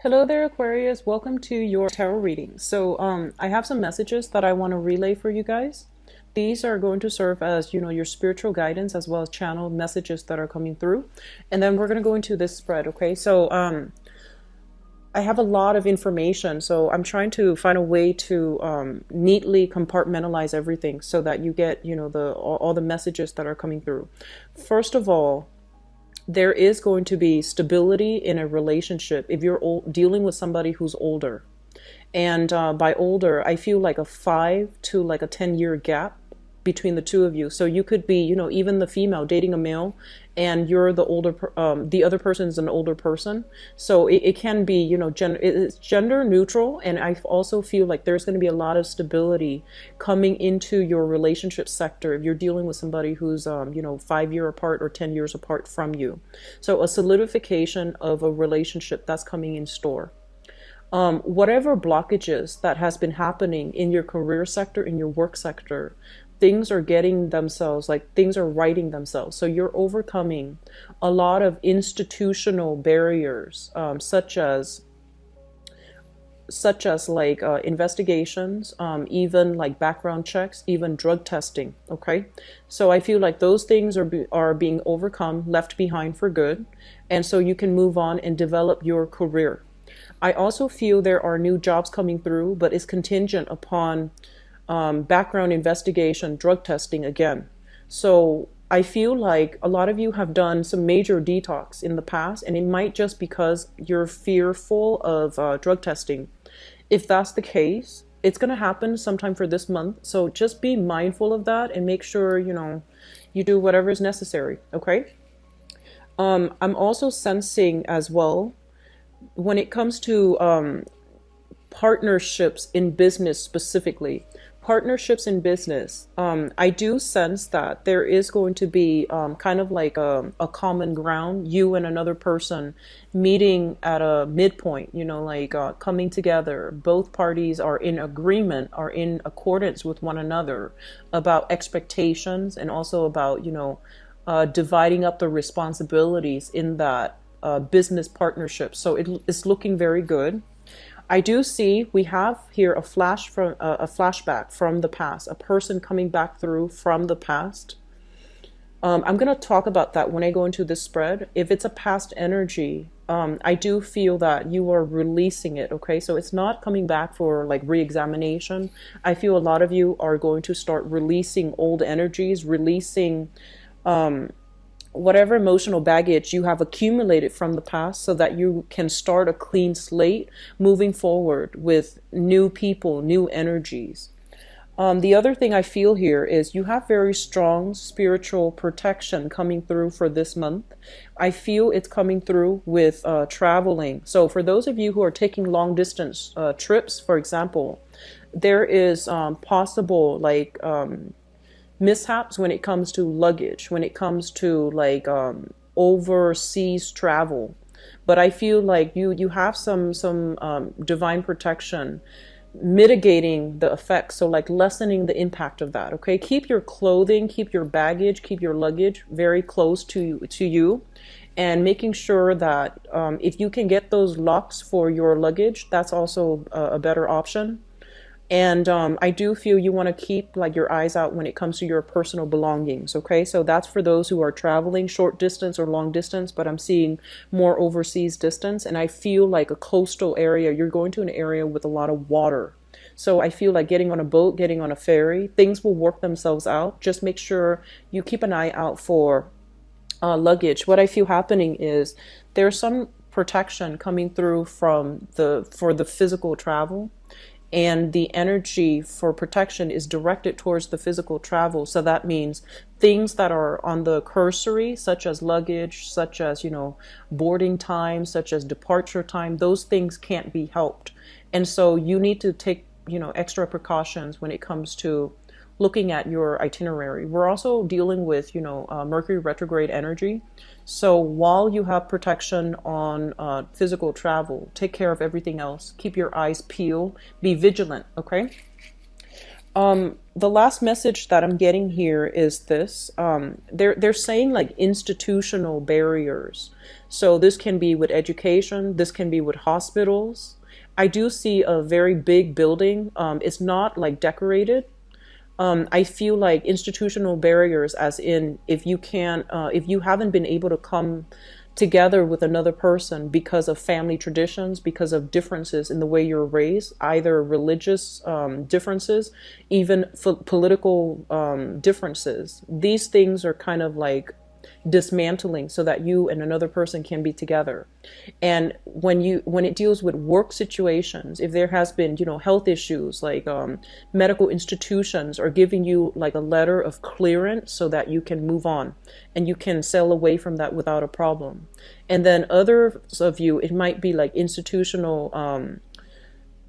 Hello there, Aquarius. Welcome to your tarot reading. I have some messages that I want to relay for you guys. These are going to serve as, your spiritual guidance as well as channel messages that are coming through. And then we're going to go into this spread, okay? I have a lot of information, so I'm trying to find a way to neatly compartmentalize everything so that you get, all the messages that are coming through. First of all, there is going to be stability in a relationship if you're dealing with somebody who's older. And by older, I feel like a 5 to like a 10-year gap between the two of you. So you could be, even the female dating a male and you're the older, the other person is an older person. So it can be, it's gender neutral. And I also feel like there's going to be a lot of stability coming into your relationship sector if you're dealing with somebody who's, 5 year apart or 10 years apart from you. So a solidification of a relationship that's coming in store. Whatever blockages that has been happening in your career sector, in your work sector, things are getting themselves, like things are righting themselves. So you're overcoming a lot of institutional barriers, such as like investigations, even like background checks, even drug testing. Okay, so I feel like those things are being overcome, left behind for good, and so you can move on and develop your career. I also feel there are new jobs coming through, but it's contingent upon background investigation, drug testing again. So I feel like a lot of you have done some major detox in the past, and it might just because you're fearful of drug testing. If that's the case, it's going to happen sometime for this month. So just be mindful of that and make sure, you do whatever is necessary. Okay. I'm also sensing as well when it comes to partnerships in business specifically. Partnerships in business, I do sense that there is going to be kind of like a common ground, you and another person meeting at a midpoint, coming together. Both parties are in agreement, are in accordance with one another about expectations and also about, dividing up the responsibilities in that business partnership. So it's looking very good. I do see we have here a flashback from the past, a person coming back through from the past. I'm going to talk about that when I go into this spread. If it's a past energy, I do feel that you are releasing it. Okay, so it's not coming back for like re-examination. I feel a lot of you are going to start releasing old energies, releasing whatever emotional baggage you have accumulated from the past so that you can start a clean slate moving forward with new people, new energies. The other thing I feel here is you have very strong spiritual protection coming through for this month. I feel it's coming through with traveling. So for those of you who are taking long distance trips, for example, there is possible like mishaps when it comes to luggage, when it comes to like overseas travel. But I feel like you have some divine protection mitigating the effects, so like lessening the impact of that. Okay, keep your clothing, keep your baggage, keep your luggage very close to you, and making sure that if you can get those locks for your luggage, that's also a better option. And I do feel you want to keep like your eyes out when it comes to your personal belongings. Okay, so that's for those who are traveling short distance or long distance, but I'm seeing more overseas distance. And I feel like a coastal area, you're going to an area with a lot of water. So I feel like getting on a boat, getting on a ferry, things will work themselves out. Just make sure you keep an eye out for luggage. What I feel happening is there's some protection coming through for the physical travel, and the energy for protection is directed towards the physical travel. So that means things that are on the cursory, such as luggage, such as, boarding time, such as departure time, those things can't be helped. And so you need to take, extra precautions when it comes to looking at your itinerary. We're also dealing with, Mercury retrograde energy. So while you have protection on physical travel, take care of everything else. Keep your eyes peeled. Be vigilant, okay? The last message that I'm getting here is this. They're saying like institutional barriers. So this can be with education, this can be with hospitals. I do see a very big building. It's not like decorated. I feel like institutional barriers, as in if you haven't been able to come together with another person because of family traditions, because of differences in the way you're raised, either religious differences, even political differences. These things are kind of like dismantling so that you and another person can be together. And when it deals with work situations, if there has been health issues, like medical institutions are giving you like a letter of clearance so that you can move on and you can sail away from that without a problem. And then others of you, it might be like institutional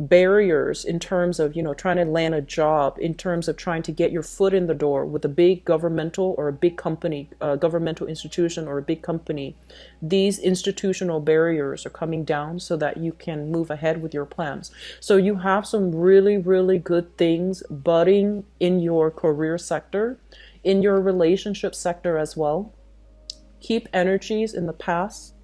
barriers in terms of trying to land a job, in terms of trying to get your foot in the door with a big governmental or a big company, governmental institution or a big company. These institutional barriers are coming down so that you can move ahead with your plans. So you have some really, really good things budding in your career sector, in your relationship sector as well. Keep energies in the past,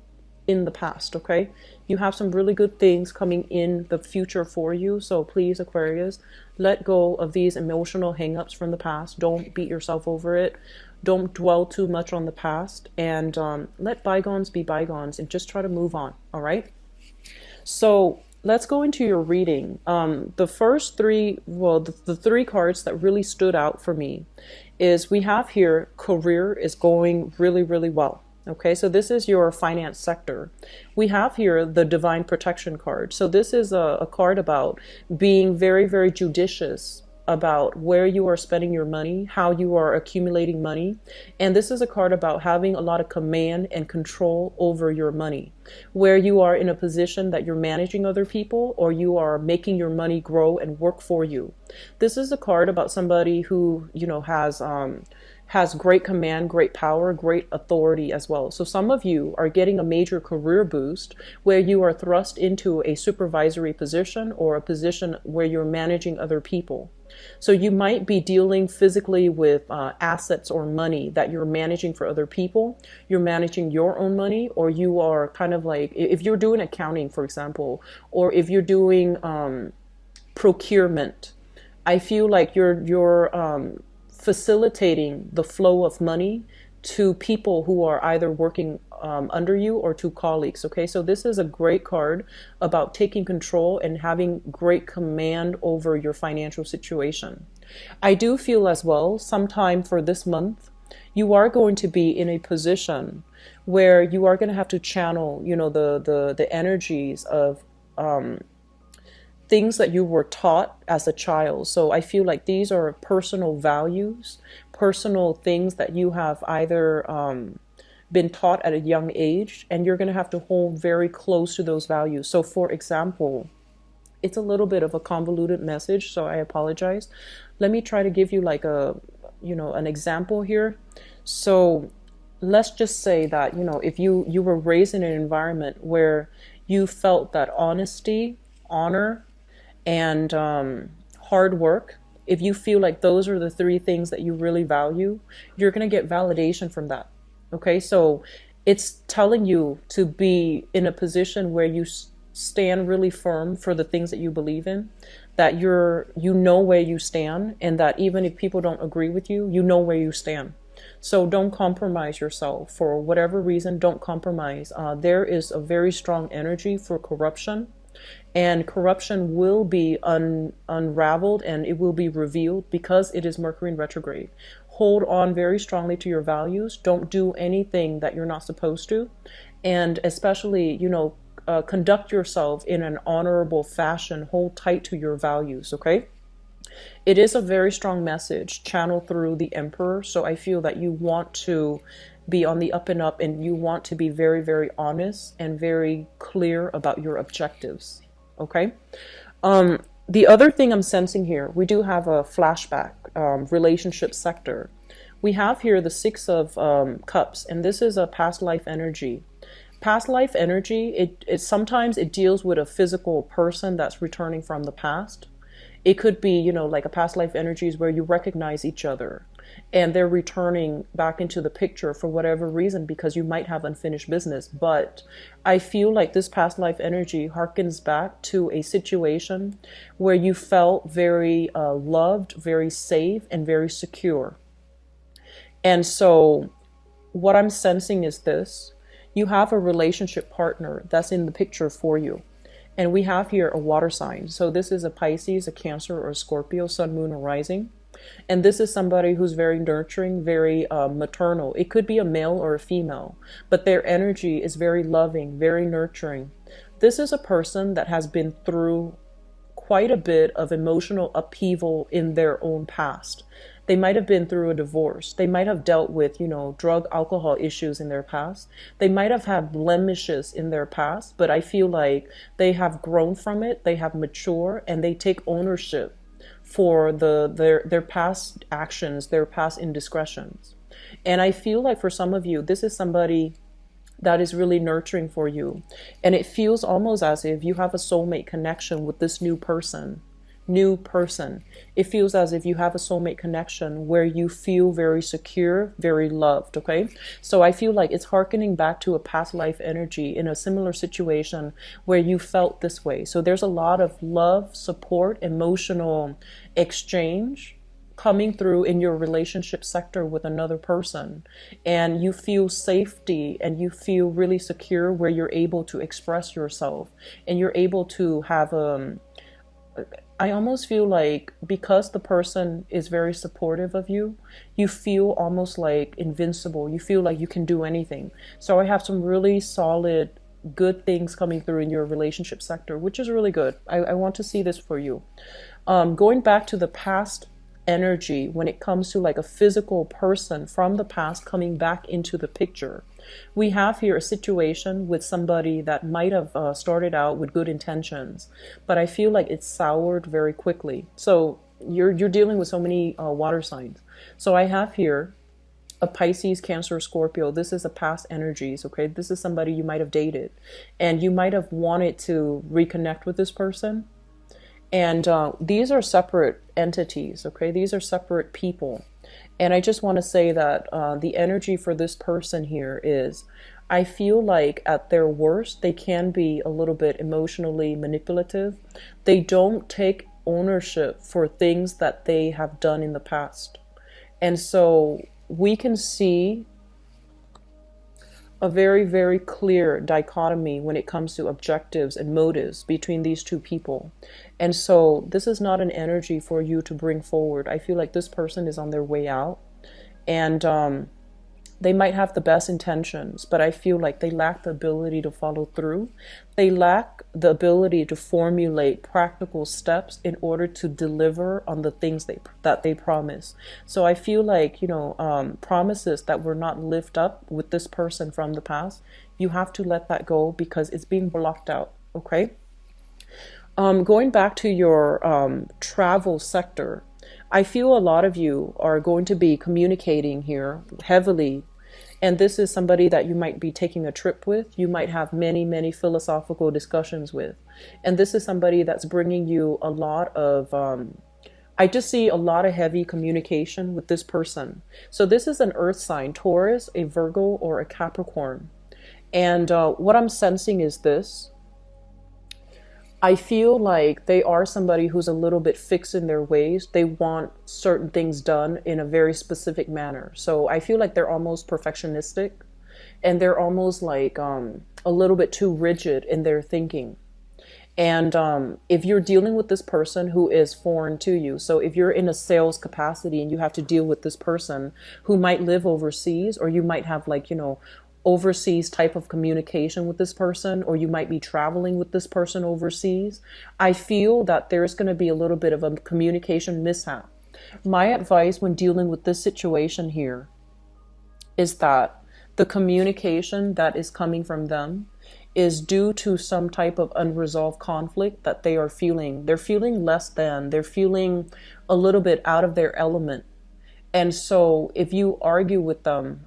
okay? You have some really good things coming in the future for you. So please, Aquarius, let go of these emotional hangups from the past. Don't beat yourself over it. Don't dwell too much on the past, and let bygones be bygones and just try to move on. All right. So let's go into your reading. The first three, well, the three cards that really stood out for me is we have here career is going really, really well. Okay, so this is your finance sector. We have here the divine protection card. So this is a card about being very, very judicious about where you are spending your money, how you are accumulating money. And this is a card about having a lot of command and control over your money, where you are in a position that you're managing other people or you are making your money grow and work for you. This is a card about somebody who, has great command, great power, great authority as well. So some of you are getting a major career boost where you are thrust into a supervisory position or a position where you're managing other people. So you might be dealing physically with assets or money that you're managing for other people. You're managing your own money, or you are kind of like, if you're doing accounting, for example, or if you're doing procurement, I feel like you're facilitating the flow of money to people who are either working under you or to colleagues. Okay, so this is a great card about taking control and having great command over your financial situation. I do feel as well, sometime for this month, you are going to be in a position where you are going to have to channel, the energies of things that you were taught as a child. So I feel like these are personal values, personal things that you have either been taught at a young age, and you're going to have to hold very close to those values. So for example, it's a little bit of a convoluted message, so I apologize. Let me try to give you like an example here. So let's just say that, if you were raised in an environment where you felt that honesty, honor, and hard work, if you feel like those are the three things that you really value, you're going to get validation from that. Okay, so it's telling you to be in a position where you stand really firm for the things that you believe in, that you know where you stand, and that even if people don't agree with you, you know where you stand. So don't compromise yourself for whatever reason. Don't compromise. There is a very strong energy for corruption. And corruption will be unraveled and it will be revealed because it is Mercury in retrograde. Hold on very strongly to your values. Don't do anything that you're not supposed to. And especially, conduct yourself in an honorable fashion. Hold tight to your values, okay? It is a very strong message channeled through the Emperor. So I feel that you want to be on the up and up, and you want to be very, very honest and very clear about your objectives. Okay. The other thing I'm sensing here, we do have a flashback, relationship sector. We have here the Six of Cups, and this is a past life energy. Past life energy, it sometimes it deals with a physical person that's returning from the past. It could be, you know, like a past life energies where you recognize each other and they're returning back into the picture for whatever reason because you might have unfinished business. But I feel like this past life energy harkens back to a situation where you felt very loved, very safe, and very secure. And so what I'm sensing is this: you have a relationship partner that's in the picture for you. And we have here a water sign. So this is a Pisces, a Cancer, or a Scorpio, sun, moon, or rising. And this is somebody who's very nurturing, very maternal. It could be a male or a female, but their energy is very loving, very nurturing. This is a person that has been through quite a bit of emotional upheaval in their own past. They might have been through a divorce. They might have dealt with, you know, drug, alcohol issues in their past. They might have had blemishes in their past, but I feel like they have grown from it. They have matured and they take ownership for their past actions, their past indiscretions. And I feel like for some of you, this is somebody that is really nurturing for you. And it feels almost as if you have a soulmate connection with this new person. It feels as if you have a soulmate connection where you feel very secure, very loved. Okay, so I feel like it's hearkening back to a past life energy in a similar situation where you felt this way. So there's a lot of love, support, emotional exchange coming through in your relationship sector with another person, and you feel safety and you feel really secure where you're able to express yourself and you're able to have I almost feel like because the person is very supportive of you, you feel almost like invincible. You feel like you can do anything. So I have some really solid, good things coming through in your relationship sector, which is really good. I want to see this for you. Going back to the past energy, when it comes to like a physical person from the past coming back into the picture, we have here a situation with somebody that might have started out with good intentions, but I feel like it's soured very quickly. So you're dealing with so many water signs. So I have here a Pisces, Cancer, Scorpio. This is a past energies. Okay, this is somebody you might have dated, and you might have wanted to reconnect with this person. And these are separate entities. Okay, these are separate people. And I just want to say that the energy for this person here is, I feel like at their worst, they can be a little bit emotionally manipulative. They don't take ownership for things that they have done in the past. And so we can see a very, very clear dichotomy when it comes to objectives and motives between these two people. And so this is not an energy for you to bring forward. I feel like this person is on their way out, and they might have the best intentions, but I feel like they lack the ability to follow through. They lack the ability to formulate practical steps in order to deliver on the things that they promise. So I feel like, you know, promises that were not lived up with this person from the past, you have to let that go because it's being blocked out. Okay. Going back to your travel sector, I feel a lot of you are going to be communicating here heavily. And this is somebody that you might be taking a trip with. You might have many, many philosophical discussions with. And this is somebody that's bringing you a lot of, I just see a lot of heavy communication with this person. So this is an earth sign, Taurus, a Virgo, or a Capricorn. And what I'm sensing is this. I feel like they are somebody who's a little bit fixed in their ways. They want certain things done in a very specific manner. So I feel like they're almost perfectionistic, and they're almost like a little bit too rigid in their thinking. And if you're dealing with this person who is foreign to you, so if you're in a sales capacity and you have to deal with this person who might live overseas, or you might have like, you know, overseas type of communication with this person, or you might be traveling with this person overseas, I feel that there's going to be a little bit of a communication mishap. My advice when dealing with this situation here is that the communication that is coming from them is due to some type of unresolved conflict that they are feeling. They're feeling less than, they're feeling a little bit out of their element. And so if you argue with them,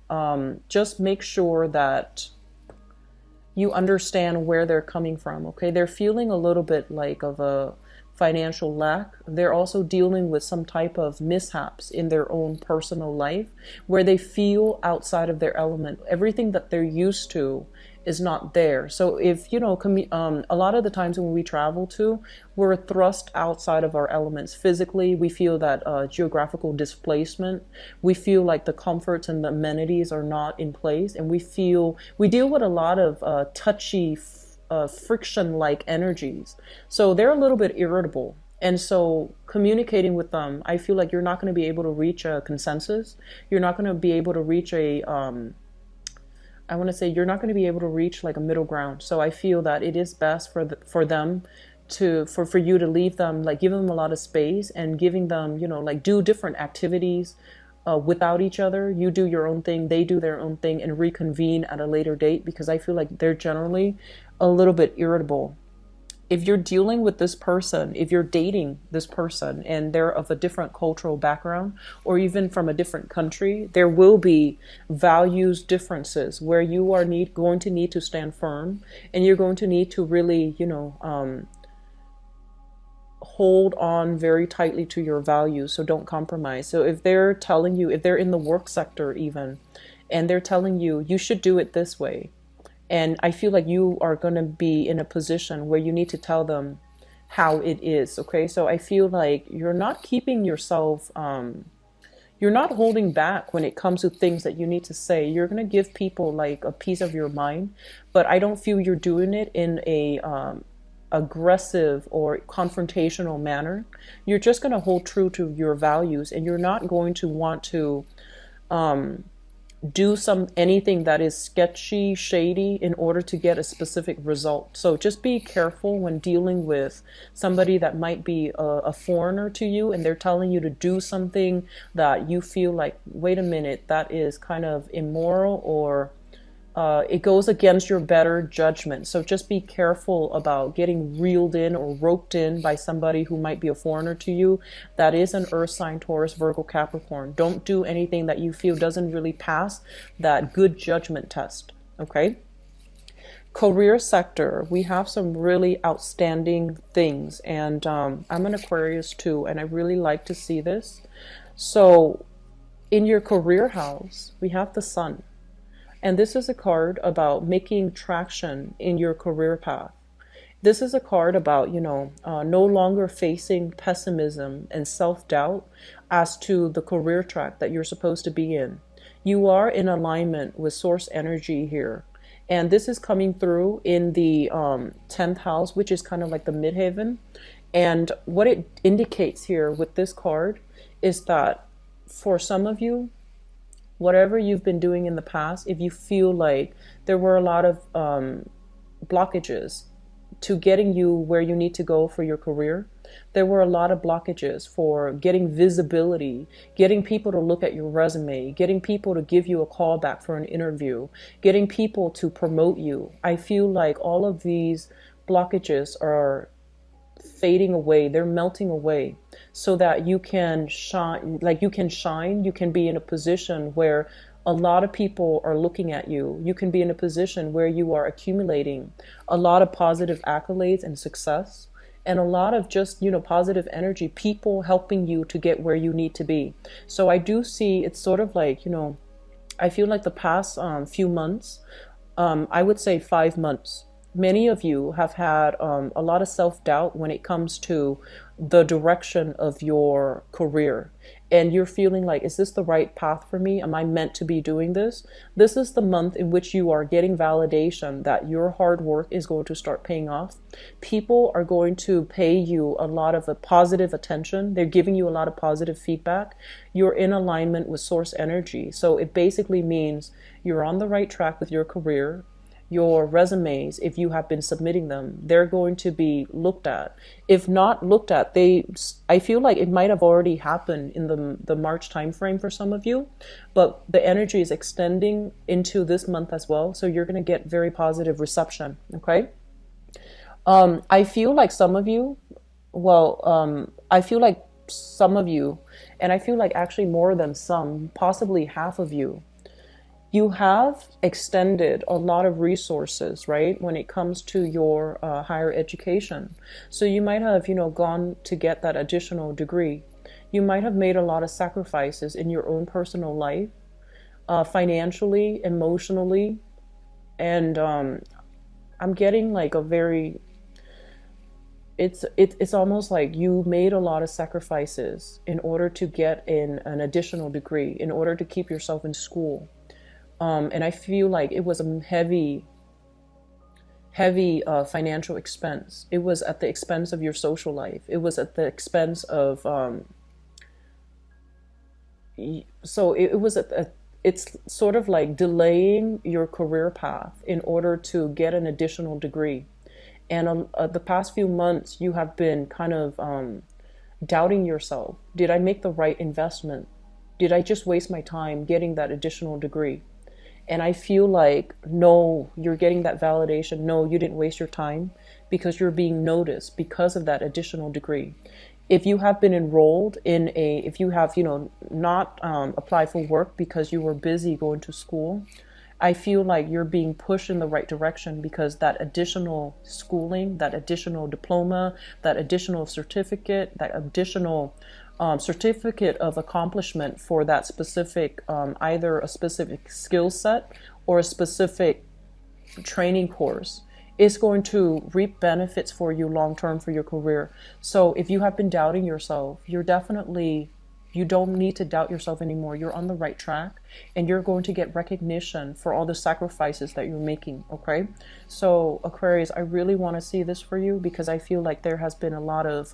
just make sure that you understand where they're coming from. Okay, they're feeling a little bit like of a financial lack. They're also dealing with some type of mishaps in their own personal life where they feel outside of their element. Everything that they're used to is not there. So if, you know, a lot of the times when we travel to, we're thrust outside of our elements. Physically, we feel that geographical displacement. We feel like the comforts and the amenities are not in place. And we deal with a lot of touchy, friction-like energies. So they're a little bit irritable. And so communicating with them, I feel like you're not going to be able to reach a consensus. You're not going to be able to reach I want to say you're not going to be able to reach like a middle ground. So I feel that it is best for them for you to leave them, like give them a lot of space and giving them, you know, like do different activities without each other. You do your own thing, they do their own thing, and reconvene at a later date, because I feel like they're generally a little bit irritable. If you're dealing with this person, if you're dating this person and they're of a different cultural background or even from a different country, there will be values differences where you are going to need to stand firm, and you're going to need to really, you know, hold on very tightly to your values. So don't compromise. So if they're telling you, if they're in the work sector even, and they're telling you, you should do it this way, and I feel like you are going to be in a position where you need to tell them how it is. Okay. So I feel like you're not keeping yourself, you're not holding back when it comes to things that you need to say. You're going to give people like a piece of your mind, but I don't feel you're doing it in a, aggressive or confrontational manner. You're just going to hold true to your values, and you're not going to want to, do anything that is sketchy, shady in order to get a specific result. So just be careful when dealing with somebody that might be a foreigner to you, and they're telling you to do something that you feel like, wait a minute, that is kind of immoral, or it goes against your better judgment. So just be careful about getting reeled in or roped in by somebody who might be a foreigner to you that is an earth sign, Taurus, Virgo, Capricorn. Don't do anything that you feel doesn't really pass that good judgment test. Okay. Career sector, we have some really outstanding things, and I'm an Aquarius too, and I really like to see this. So in your career house, we have the Sun. And this is a card about making traction in your career path. This is a card about, you know, no longer facing pessimism and self-doubt as to the career track that you're supposed to be in. You are in alignment with source energy here. And this is coming through in the 10th house, which is kind of like the midheaven. And what it indicates here with this card is that for some of you, whatever you've been doing in the past, if you feel like there were a lot of blockages to getting you where you need to go for your career, there were a lot of blockages for getting visibility, getting people to look at your resume, getting people to give you a call back for an interview, getting people to promote you. I feel like all of these blockages are fading away, they're melting away, so that you can shine, you can be in a position where a lot of people are looking at you. You can be in a position where you are accumulating a lot of positive accolades and success, and a lot of just, you know, positive energy, people helping you to get where you need to be. So I do see it's sort of like, you know, I feel like the past few months, I would say 5 months, many of you have had a lot of self-doubt when it comes to the direction of your career. And you're feeling like, is this the right path for me? Am I meant to be doing this? This is the month in which you are getting validation that your hard work is going to start paying off. People are going to pay you a lot of positive attention. They're giving you a lot of positive feedback. You're in alignment with source energy. So it basically means you're on the right track with your career. Your resumes, if you have been submitting them, they're going to be looked at. If not looked at, I feel like it might have already happened in the March timeframe for some of you, but the energy is extending into this month as well. So you're going to get very positive reception. Okay. I feel like some of you, I feel like some of you, and I feel like actually more than some, possibly half of you, You have extended a lot of resources, right, when it comes to your higher education. So you might have, gone to get that additional degree. You might have made a lot of sacrifices in your own personal life, financially, emotionally, and I'm getting like a very it's almost like you made a lot of sacrifices in order to get in an additional degree, in order to keep yourself in school. And I feel like it was a heavy financial expense. It was at the expense of your social life. It was at the expense of so it was it's sort of like delaying your career path in order to get an additional degree. And the past few months, you have been kind of doubting yourself. Did I make the right investment? Did I just waste my time getting that additional degree? And I feel like, no, you're getting that validation. No, you didn't waste your time, because you're being noticed because of that additional degree. If you have been enrolled in if you have, not applied for work because you were busy going to school, I feel like you're being pushed in the right direction, because that additional schooling, that additional diploma, that additional certificate, that additional certificate of accomplishment for that specific, either a specific skill set or a specific training course, is going to reap benefits for you long term for your career. So if you have been doubting yourself, you don't need to doubt yourself anymore. You're on the right track, and you're going to get recognition for all the sacrifices that you're making, okay? So Aquarius, I really want to see this for you, because I feel like there has been a lot of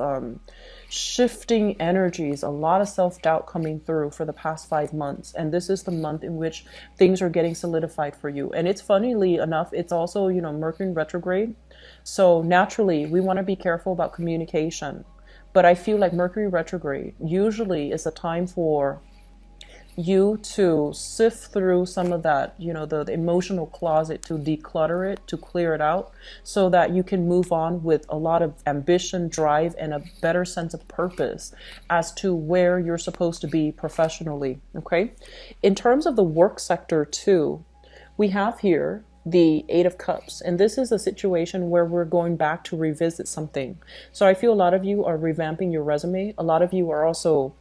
shifting energies, a lot of self-doubt coming through for the past 5 months. And this is the month in which things are getting solidified for you. And it's, funnily enough, it's also, Mercury in retrograde. So naturally, we want to be careful about communication. But I feel like Mercury retrograde usually is a time for you to sift through some of that, the emotional closet, to declutter it, to clear it out, so that you can move on with a lot of ambition, drive, and a better sense of purpose as to where you're supposed to be professionally, okay? In terms of the work sector too, we have here the Eight of Cups, and this is a situation where we're going back to revisit something. So I feel a lot of you are revamping your resume. A lot of you are also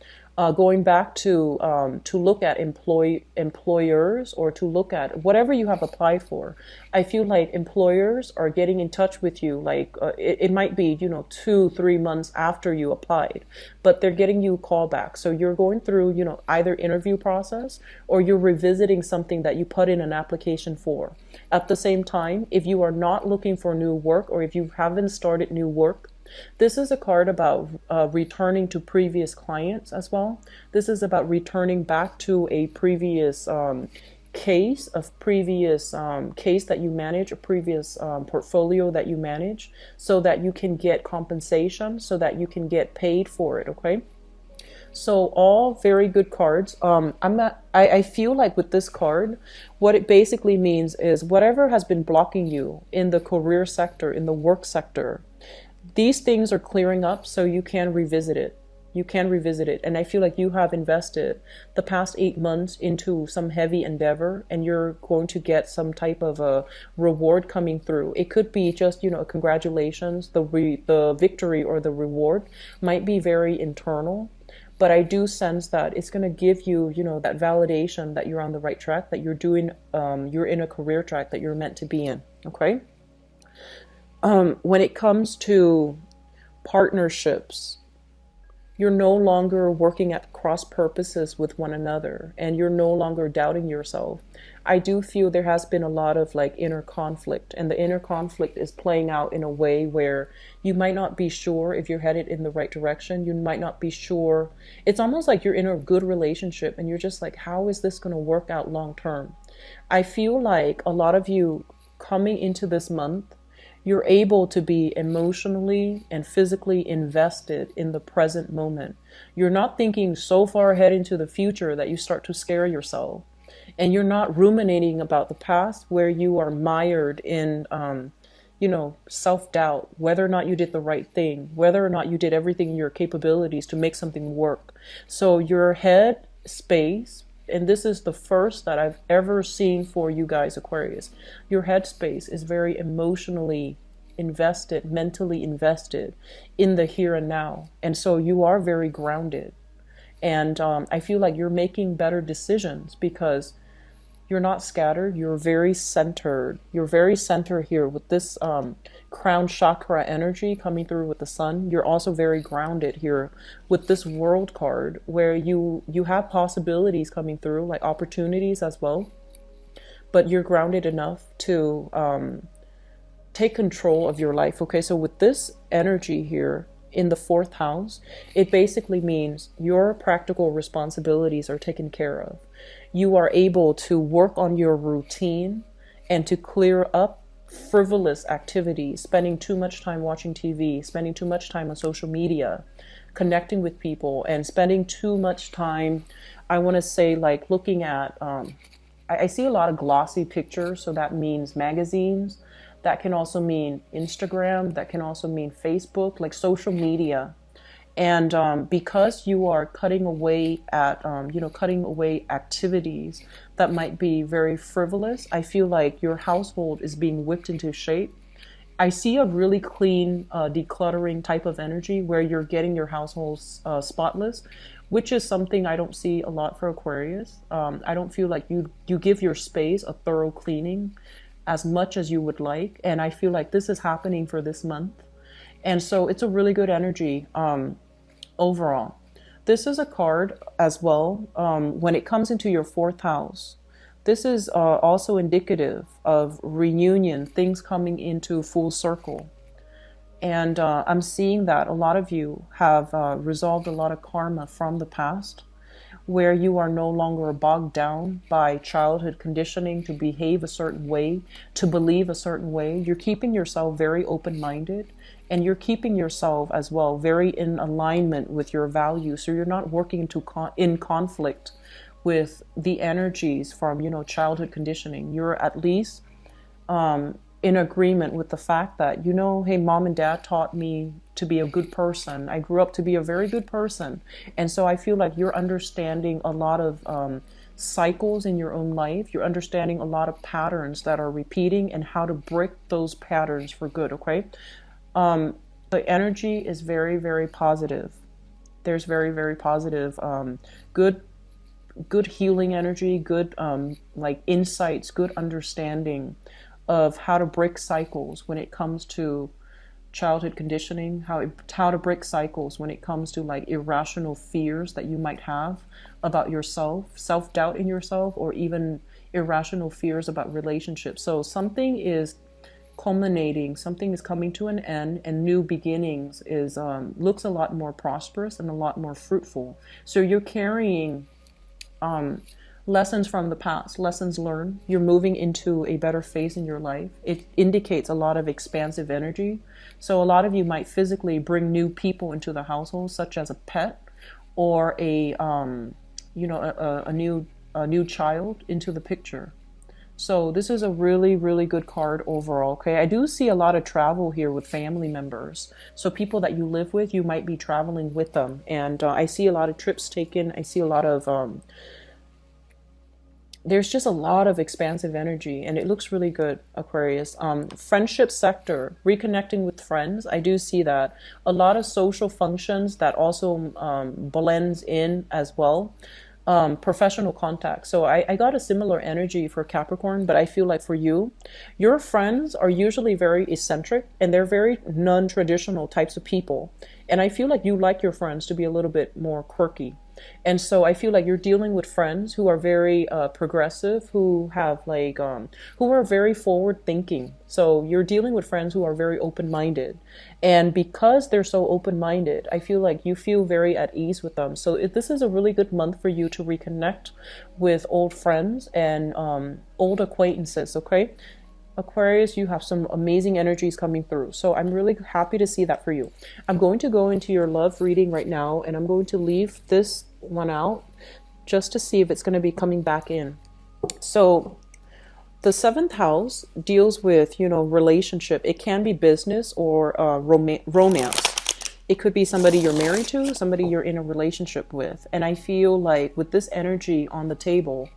going back to look at employers, or to look at whatever you have applied for. I feel like employers are getting in touch with you, like it might be 2-3 months after you applied, but they're getting you a call back. So you're going through either interview process, or you're revisiting something that you put in an application for. At the same time, if you are not looking for new work, or if you haven't started new work, this is a card about returning to previous clients as well. This is about returning back to a previous case that you manage, a previous portfolio that you manage, so that you can get compensation, so that you can get paid for it, okay? So all very good cards. I feel like with this card, what it basically means is whatever has been blocking you in the career sector, in the work sector, these things are clearing up, so you can revisit it. You can revisit it. And I feel like you have invested the past 8 months into some heavy endeavor, and you're going to get some type of a reward coming through. It could be just, congratulations. The victory or the reward might be very internal, but I do sense that it's going to give you, that validation that you're on the right track, that you're doing, you're in a career track that you're meant to be in. Okay. When it comes to partnerships, you're no longer working at cross purposes with one another, and you're no longer doubting yourself. I do feel there has been a lot of like inner conflict, and the inner conflict is playing out in a way where you might not be sure if you're headed in the right direction. You might not be sure. It's almost like you're in a good relationship and you're just like, how is this going to work out long term? I feel like a lot of you coming into this month, you're able to be emotionally and physically invested in the present moment. You're not thinking so far ahead into the future that you start to scare yourself. And you're not ruminating about the past, where you are mired in, self-doubt, whether or not you did the right thing, whether or not you did everything in your capabilities to make something work. So your head space, And this is the first that I've ever seen for you guys, Aquarius. Your headspace is very emotionally invested, mentally invested in the here and now. And so you are very grounded. And I feel like you're making better decisions because you're not scattered. You're very centered. You're very centered here with this crown chakra energy coming through with the sun. You're also very grounded here with this world card where you have possibilities coming through, like opportunities as well. But you're grounded enough to take control of your life. Okay, so with this energy here in the fourth house, it basically means your practical responsibilities are taken care of. You are able to work on your routine and to clear up frivolous activities, spending too much time watching TV, spending too much time on social media, connecting with people, and spending too much time, I want to say, like looking at, I see a lot of glossy pictures, so that means magazines. That can also mean Instagram. That can also mean Facebook, like social media. And because you are cutting away at, cutting away activities that might be very frivolous, I feel like your household is being whipped into shape. I see a really clean, decluttering type of energy where you're getting your household spotless, which is something I don't see a lot for Aquarius. I don't feel like you give your space a thorough cleaning as much as you would like. And I feel like this is happening for this month. And so it's a really good energy overall. This is a card as well. When it comes into your fourth house, this is also indicative of reunion, things coming into full circle. And I'm seeing that a lot of you have resolved a lot of karma from the past, where you are no longer bogged down by childhood conditioning to behave a certain way, to believe a certain way. You're keeping yourself very open-minded, and you're keeping yourself as well very in alignment with your values. So you're not working in conflict with the energies from, childhood conditioning. You're at least in agreement with the fact that, hey, mom and dad taught me to be a good person. I grew up to be a very good person. And so I feel like you're understanding a lot of cycles in your own life. You're understanding a lot of patterns that are repeating and how to break those patterns for good, okay? The energy is very, very positive. There's very, very positive, good healing energy, good like insights, good understanding of how to break cycles when it comes to childhood conditioning, how to break cycles when it comes to like irrational fears that you might have about yourself, self-doubt in yourself, or even irrational fears about relationships. So something is culminating, something is coming to an end, and new beginnings is looks a lot more prosperous and a lot more fruitful. So you're carrying lessons from the past, lessons learned. You're moving into a better phase in your life. It indicates a lot of expansive energy. So a lot of you might physically bring new people into the household, such as a pet or a new child into the picture. So this is a really, really good card overall. Okay, I do see a lot of travel here with family members. So people that you live with, you might be traveling with them. And I see a lot of trips taken. I see a lot of there's just a lot of expansive energy, and it looks really good, Aquarius. Friendship sector, reconnecting with friends. I do see that. A lot of social functions that also blends in as well. Professional contact. So I got a similar energy for Capricorn, but I feel like for you, your friends are usually very eccentric, and they're very non-traditional types of people. And I feel like you like your friends to be a little bit more quirky. And so I feel like you're dealing with friends who are very progressive, who have like, who are very forward thinking. So you're dealing with friends who are very open-minded. And because they're so open-minded, I feel like you feel very at ease with them. So this is a really good month for you to reconnect with old friends and old acquaintances, okay? Aquarius, you have some amazing energies coming through. So I'm really happy to see that for you. I'm going to go into your love reading right now, and I'm going to leave this one out just to see if it's going to be coming back in. So the seventh house deals with, relationship. It can be business or romance. It could be somebody you're married to, somebody you're in a relationship with. And I feel like with this energy on the table,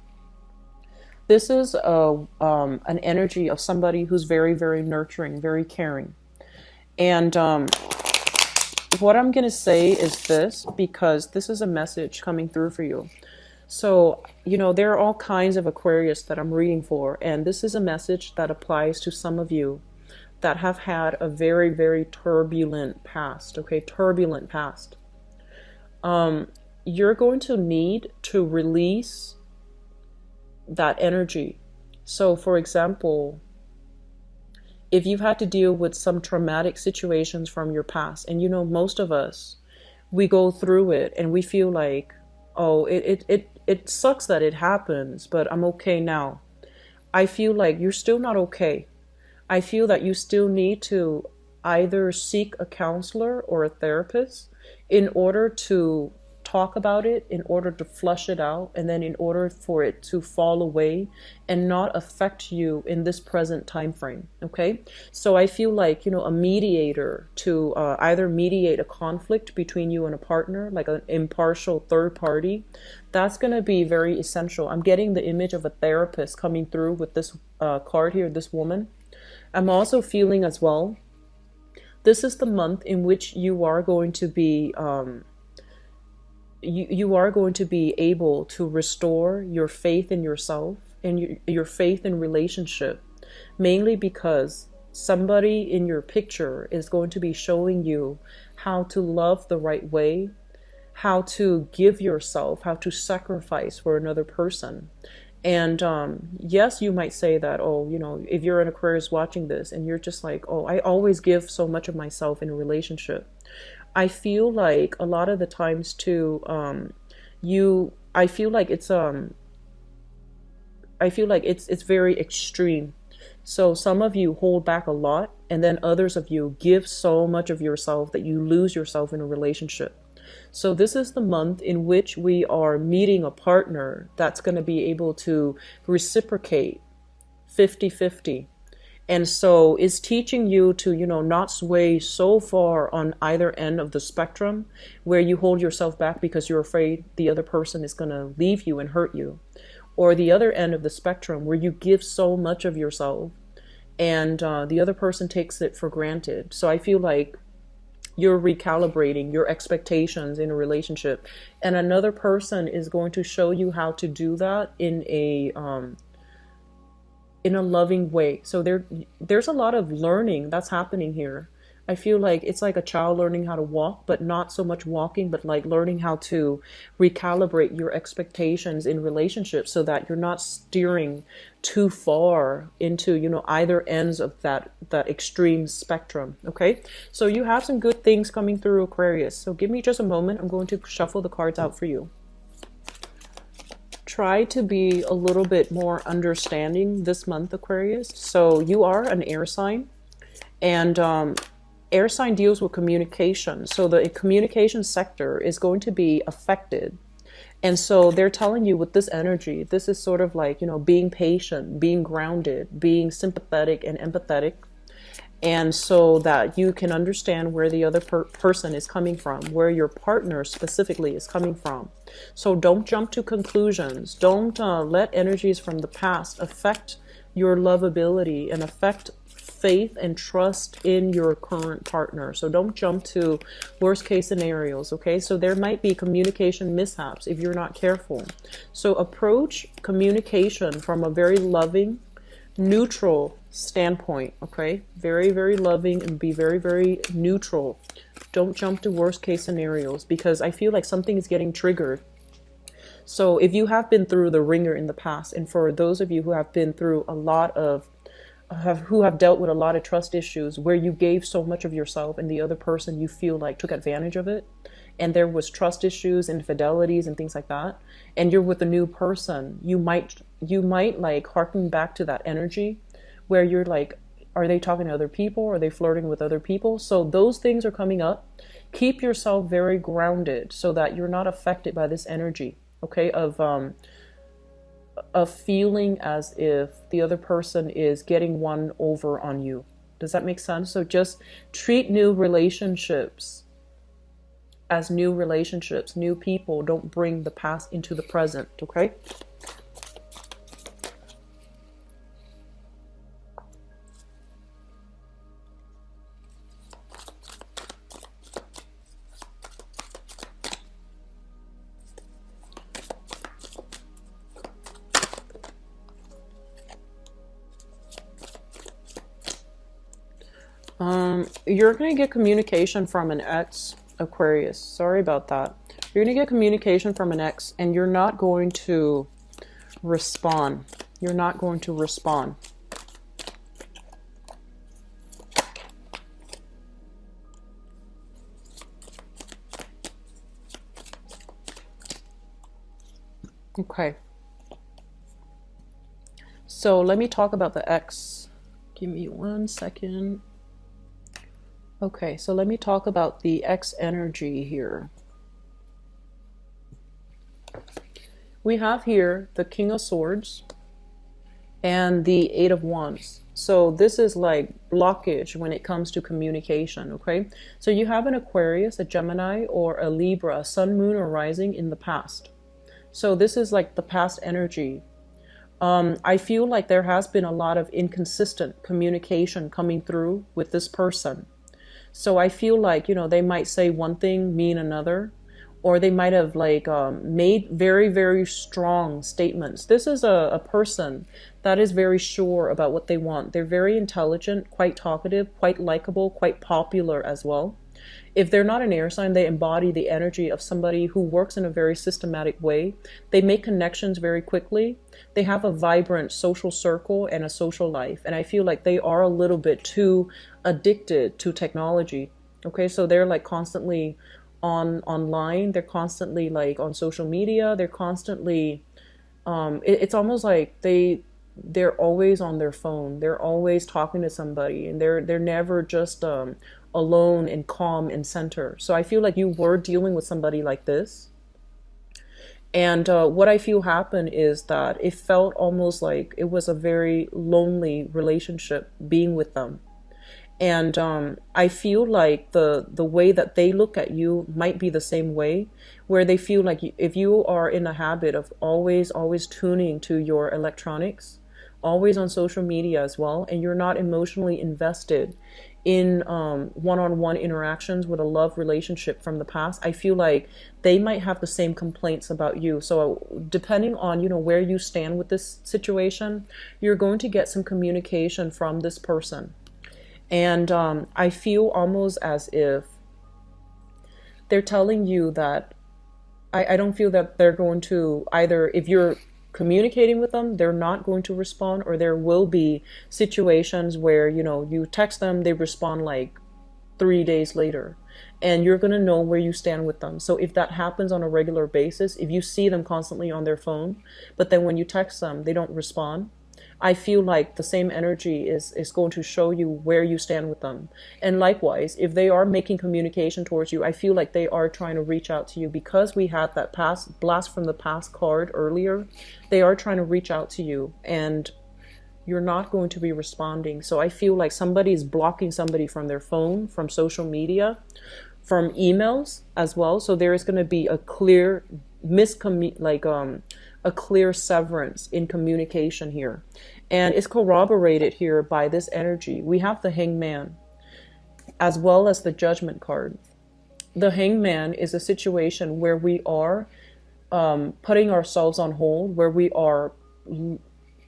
this is an energy of somebody who's very, very nurturing, very caring. And what I'm going to say is this, because this is a message coming through for you. So, you know, there are all kinds of Aquarius that I'm reading for, and this is a message that applies to some of you that have had a very, very turbulent past, okay? Turbulent past. You're going to need to release that energy. So, for example, if you've had to deal with some traumatic situations from your past, and you know, most of us, we go through it and we feel like, oh, it sucks that it happens, but I'm okay now. I feel like you're still not okay. I feel that you still need to either seek a counselor or a therapist in order to talk about it, in order to flush it out, and then in order for it to fall away and not affect you in this present time frame. Okay, so I feel like, you know, a mediator to either mediate a conflict between you and a partner, like an impartial third party, that's going to be very essential. I'm getting the image of a therapist coming through with this card here, this woman. I'm also feeling as well, this is the month in which you are going to be you are going to be able to restore your faith in yourself and your faith in relationship, mainly because somebody in your picture is going to be showing you how to love the right way, how to give yourself, how to sacrifice for another person. And yes, you might say that, oh, you know, if you're an Aquarius watching this and you're just like, oh, I always give so much of myself in a relationship. I feel like a lot of the times too, I feel like it's very extreme. So some of you hold back a lot, and then others of you give so much of yourself that you lose yourself in a relationship. So this is the month in which we are meeting a partner that's going to be able to reciprocate 50-50. And so it's teaching you to, you know, not sway so far on either end of the spectrum where you hold yourself back because you're afraid the other person is going to leave you and hurt you. Or the other end of the spectrum where you give so much of yourself and the other person takes it for granted. So I feel like you're recalibrating your expectations in a relationship. And another person is going to show you how to do that in a loving way. So there's a lot of learning that's happening here. I feel like it's like a child learning how to walk, but not so much walking, but like learning how to recalibrate your expectations in relationships so that you're not steering too far into, you know, either ends of that extreme spectrum. Okay, so you have some good things coming through, Aquarius. So give me just a moment. I'm going to shuffle the cards out for you. Try to be a little bit more understanding this month, Aquarius. So you are an air sign, and air sign deals with communication. So the communication sector is going to be affected. And so they're telling you with this energy, this is sort of like, you know, being patient, being grounded, being sympathetic and empathetic. And so that you can understand where the other person is coming from, where your partner specifically is coming from. So don't jump to conclusions. Don't let energies from the past affect your lovability and affect faith and trust in your current partner. So don't jump to worst case scenarios, okay? So there might be communication mishaps if you're not careful. So approach communication from a very loving, neutral standpoint, okay? Very, very loving, and be very, very neutral. Don't jump to worst case scenarios, because I feel like something is getting triggered. So if you have been through the ringer in the past, and for those of you who have been through a lot of who have dealt with a lot of trust issues where you gave so much of yourself and the other person, you feel like, took advantage of it, and there was trust issues, infidelities and things like that, and you're with a new person, you might like harken back to that energy where you're like, are they talking to other people? Are they flirting with other people? So those things are coming up. Keep yourself very grounded so that you're not affected by this energy, okay, of feeling as if the other person is getting one over on you. Does that make sense? So just treat new relationships as new relationships, new people don't bring the past into the present, okay? You're going to get communication from an ex, Aquarius. Sorry about that. You're going to get communication from an ex, and you're not going to respond. You're not going to respond. Okay. So let me talk about the ex. Give me 1 second. Okay, so let me talk about the X energy here. We have here the King of Swords and the Eight of Wands. So this is like blockage when it comes to communication, okay? So you have an Aquarius, a Gemini, or a Libra, Sun, Moon, or Rising in the past. So this is like the past energy. I feel like there has been a lot of inconsistent communication coming through with this person. So I feel like, they might say one thing, mean another, or they might have like made very, very strong statements. This is a person that is very sure about what they want. They're very intelligent, quite talkative, quite likable, quite popular as well. If they're not an air sign, they embody the energy of somebody who works in a very systematic way. They make connections very quickly. They have a vibrant social circle and a social life. And I feel like they are a little bit too addicted to technology. Okay, so they're like constantly online. They're constantly like on social media. They're constantly, it's almost like they're always on their phone. They're always talking to somebody, and they're never just alone and calm and center. So I feel like you were dealing with somebody like this. And what I feel happened is that it felt almost like it was a very lonely relationship being with them. And I feel like the way that they look at you might be the same way, where they feel like if you are in a habit of always tuning to your electronics, always on social media as well, and you're not emotionally invested in one-on-one interactions with a love relationship from the past, I feel like they might have the same complaints about you. So depending on, where you stand with this situation, you're going to get some communication from this person. And I feel almost as if they're telling you that I don't feel that they're going to, either if you're communicating with them, they're not going to respond, or there will be situations where, you text them, they respond like 3 days later, and you're going to know where you stand with them. So if that happens on a regular basis, if you see them constantly on their phone, but then when you text them, they don't respond, I feel like the same energy is going to show you where you stand with them. And likewise, if they are making communication towards you, I feel like they are trying to reach out to you, because we had that past blast from the past card earlier. They are trying to reach out to you, and you're not going to be responding. So I feel like somebody is blocking somebody from their phone, from social media, from emails as well. So there is going to be a clear a clear severance in communication here. And it's corroborated here by this energy. We have the Hangman as well as the Judgment card. The Hangman is a situation where we are putting ourselves on hold, where we are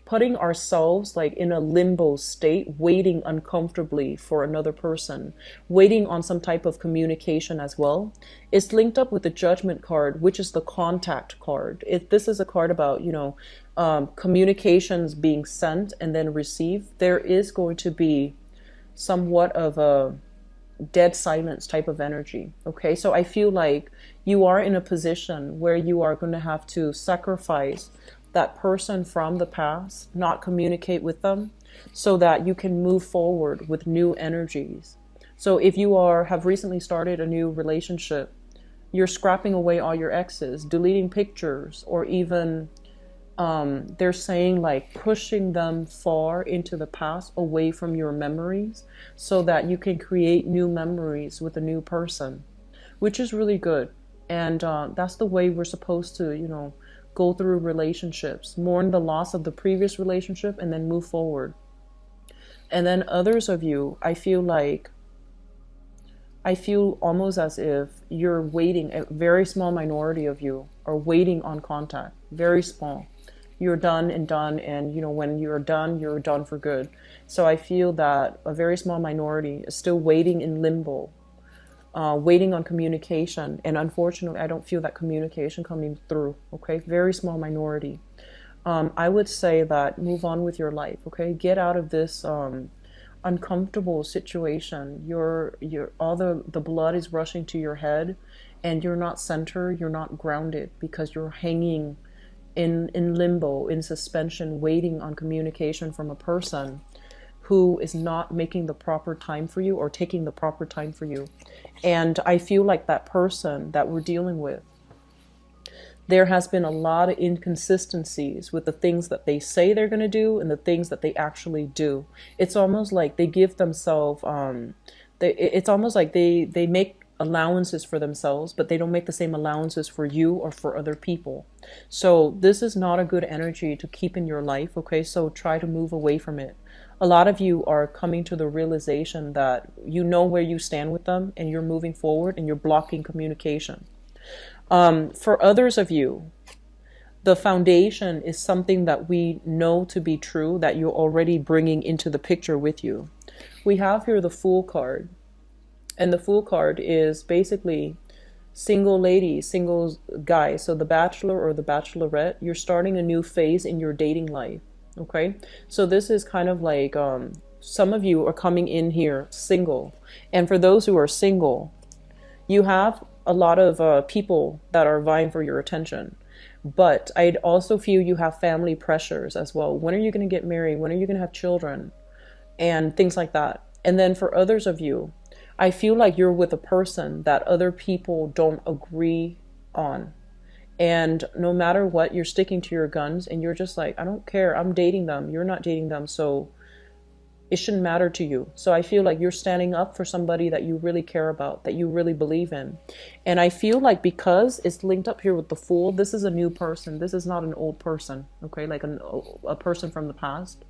putting ourselves like in a limbo state, waiting uncomfortably for another person, waiting on some type of communication as well. It's linked up with the Judgment card, which is the contact card. This is a card about, communications being sent and then received. There is going to be somewhat of a dead silence type of energy. Okay, so I feel like you are in a position where you are going to have to sacrifice that person from the past, not communicate with them, so that you can move forward with new energies. So if you have recently started a new relationship, you're scrapping away all your exes, deleting pictures, or even they're saying like pushing them far into the past, away from your memories, so that you can create new memories with a new person. which is really good. And that's the way we're supposed to, you know, go through relationships, mourn the loss of the previous relationship and then move forward. And then others of you, I feel almost as if you're waiting, a very small minority of you are waiting on contact, very small. You're done, and you know, when you're done for good. So I feel that a very small minority is still waiting in limbo, waiting on communication. And unfortunately, I don't feel that communication coming through, okay? Very small minority. I would say that move on with your life, okay? Get out of this uncomfortable situation. You're all the blood is rushing to your head, and you're not centered, you're not grounded, because you're hanging in limbo, in suspension, waiting on communication from a person who is not making the proper time for you or taking the proper time for you. And I feel like that person that we're dealing with, there has been a lot of inconsistencies with the things that they say they're going to do and the things that they actually do. It's almost like they give themselves, it's almost like they make allowances for themselves, but they don't make the same allowances for you or for other people. So this is not a good energy to keep in your life, okay? So try to move away from it. A lot of you are coming to the realization that you know where you stand with them and you're moving forward and you're blocking communication. For others of you, the foundation is something that we know to be true, that you're already bringing into the picture with you. We have here the Fool card. And the Fool card is basically single lady, single guy. So the bachelor or the bachelorette, you're starting a new phase in your dating life. Okay. So this is kind of like, some of you are coming in here single. And for those who are single, you have a lot of people that are vying for your attention. But I'd also feel you have family pressures as well. When are you going to get married? When are you going to have children? And things like that. And then for others of you, I feel like you're with a person that other people don't agree on. And no matter what, you're sticking to your guns and you're just like, I don't care. I'm dating them. You're not dating them. So it shouldn't matter to you. So I feel like you're standing up for somebody that you really care about, that you really believe in. And I feel like because it's linked up here with the Fool, this is a new person. This is not an old person, okay? Like a person from the past.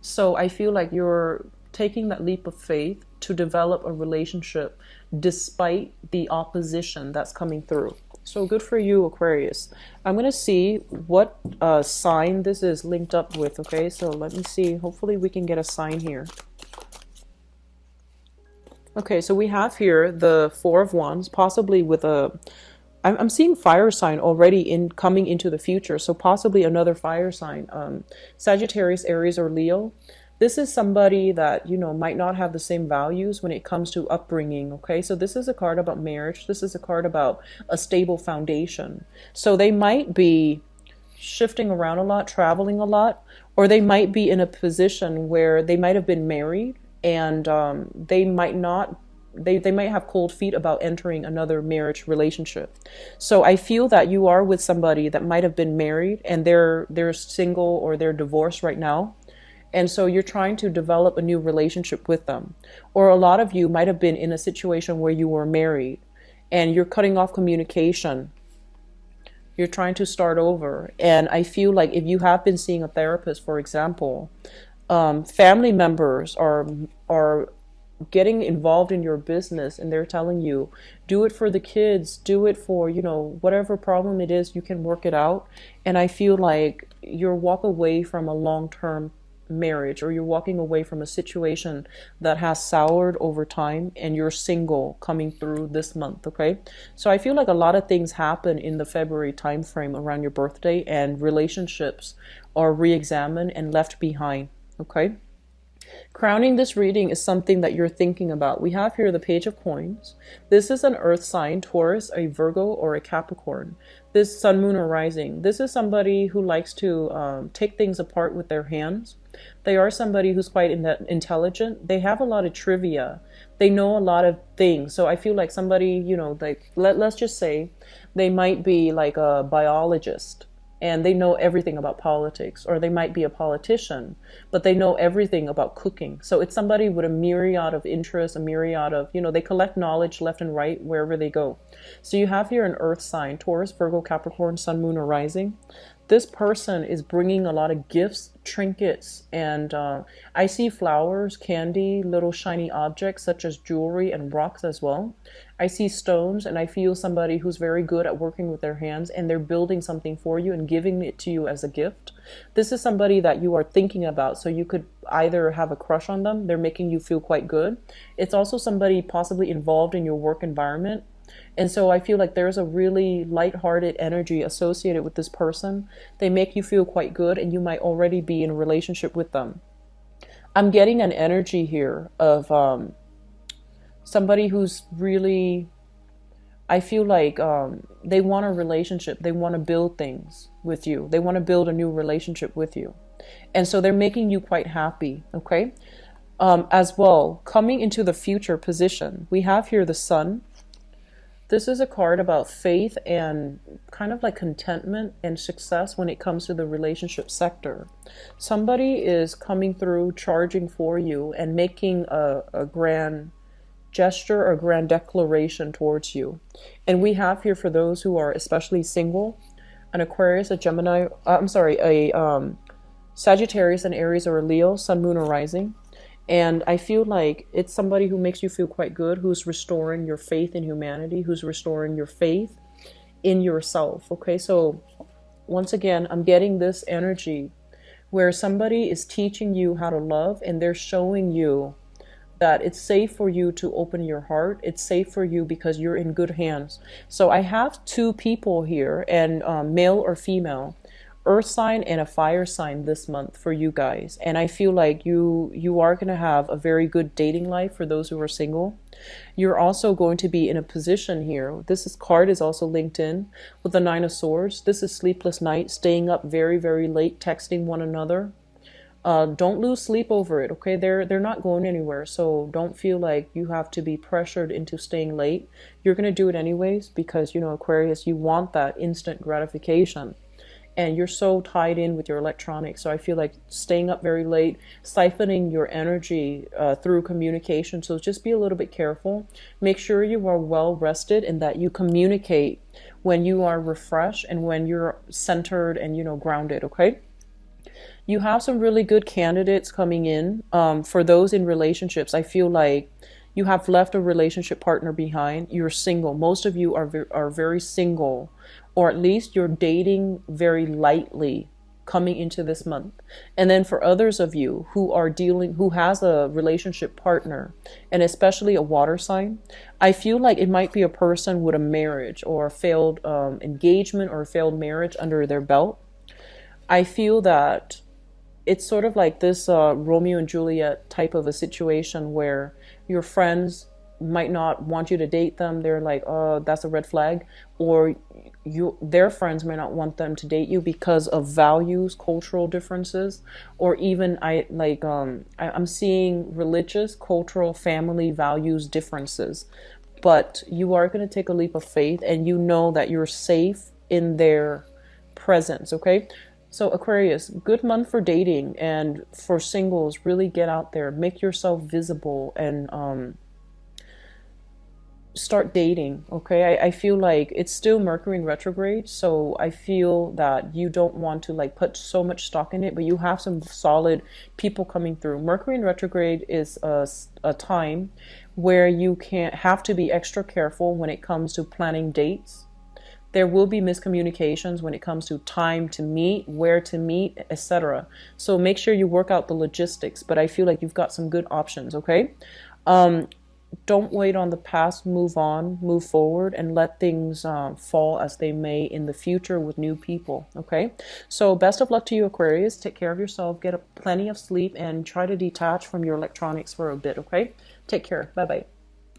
So I feel like you're taking that leap of faith to develop a relationship despite the opposition that's coming through. So good for you, Aquarius. I'm going to see what sign this is linked up with, okay? So let me see. Hopefully we can get a sign here. Okay, so we have here the Four of Wands, possibly with a... I'm seeing fire sign already coming into the future, so possibly another fire sign. Sagittarius, Aries, or Leo. This is somebody that, you know, might not have the same values when it comes to upbringing, okay? So this is a card about marriage. This is a card about a stable foundation. So they might be shifting around a lot, traveling a lot, or they might be in a position where they might have been married and they might not, they might have cold feet about entering another marriage relationship. So I feel that you are with somebody that might have been married and they're single or they're divorced right now. And so you're trying to develop a new relationship with them. Or a lot of you might have been in a situation where you were married and you're cutting off communication. You're trying to start over. And I feel like if you have been seeing a therapist, for example, family members are getting involved in your business and they're telling you, do it for the kids, do it for, you know, whatever problem it is, you can work it out. And I feel like you're walk away from a long-term marriage, or you're walking away from a situation that has soured over time, and you're single coming through this month, okay? So I feel like a lot of things happen in the February time frame around your birthday, and relationships are re-examined and left behind, okay? Crowning this reading is something that you're thinking about. We have here the Page of Coins. This is an earth sign, Taurus, a Virgo, or a Capricorn. This sun, moon, or rising. This is somebody who likes to take things apart with their hands. They are somebody who's quite intelligent. They have a lot of trivia. They know a lot of things. So I feel like somebody, you know, like let's just say they might be like a biologist and they know everything about politics, or they might be a politician, but they know everything about cooking. So it's somebody with a myriad of interests, a myriad of, they collect knowledge left and right wherever they go. So you have here an earth sign, Taurus, Virgo, Capricorn, sun, moon, or rising. This person is bringing a lot of gifts, trinkets, and I see flowers, candy, little shiny objects such as jewelry and rocks as well. I see stones, and I feel somebody who's very good at working with their hands, and they're building something for you and giving it to you as a gift. This is somebody that you are thinking about, so you could either have a crush on them. They're making you feel quite good. It's also somebody possibly involved in your work environment. And so I feel like there's a really lighthearted energy associated with this person. They make you feel quite good, and you might already be in a relationship with them. I'm getting an energy here of somebody who's really, I feel like they want a relationship. They want to build things with you. They want to build a new relationship with you. And so they're making you quite happy, okay? As well, coming into the future position, we have here the sun. This is a card about faith and kind of like contentment and success when it comes to the relationship sector. Somebody is coming through, charging for you, and making a grand gesture or grand declaration towards you. And we have here, for those who are especially single, an Aquarius, a Gemini, a Sagittarius, an Aries, or a Leo, sun, moon, or rising. And I feel like it's somebody who makes you feel quite good, who's restoring your faith in humanity, who's restoring your faith in yourself. Okay, so once again, I'm getting this energy where somebody is teaching you how to love, and they're showing you that it's safe for you to open your heart. It's safe for you because you're in good hands. So I have two people here, and male or female, earth sign and a fire sign this month for you guys. And I feel like you are going to have a very good dating life for those who are single. You're also going to be in a position here. Card is also linked in with the 9 of Swords. This is sleepless night, staying up very, very late, texting one another. Don't lose sleep over it, okay? They're not going anywhere, so don't feel like you have to be pressured into staying late. You're going to do it anyways because, Aquarius, you want that instant gratification. And you're so tied in with your electronics. So I feel like staying up very late, siphoning your energy through communication. So just be a little bit careful. Make sure you are well rested and that you communicate when you are refreshed and when you're centered and, grounded, okay? You have some really good candidates coming in. For those in relationships, I feel like you have left a relationship partner behind. You're single. Most of you are very single, or at least you're dating very lightly coming into this month. And then for others of you who has a relationship partner, and especially a water sign, I feel like it might be a person with a marriage or a failed engagement or a failed marriage under their belt. I feel that it's sort of like this Romeo and Juliet type of a situation where your friends might not want you to date them. They're like, oh, that's a red flag. Or their friends may not want them to date you because of values, cultural differences, or even I'm seeing religious, cultural, family values differences. But you are going to take a leap of faith, and you know that you're safe in their presence, okay? So Aquarius, good month for dating, and for singles, really get out there, make yourself visible, and start dating, okay? I feel like it's still Mercury in retrograde, so I feel that you don't want to put so much stock in it, but you have some solid people coming through. Mercury in retrograde is a time where you have to be extra careful when it comes to planning dates. There will be miscommunications when it comes to time to meet, where to meet, etc. So make sure you work out the logistics, but I feel like you've got some good options, okay? Don't wait on the past, move on, move forward, and let things fall as they may in the future with new people, okay? So best of luck to you, Aquarius. Take care of yourself, get plenty of sleep, and try to detach from your electronics for a bit, okay? Take care. Bye-bye.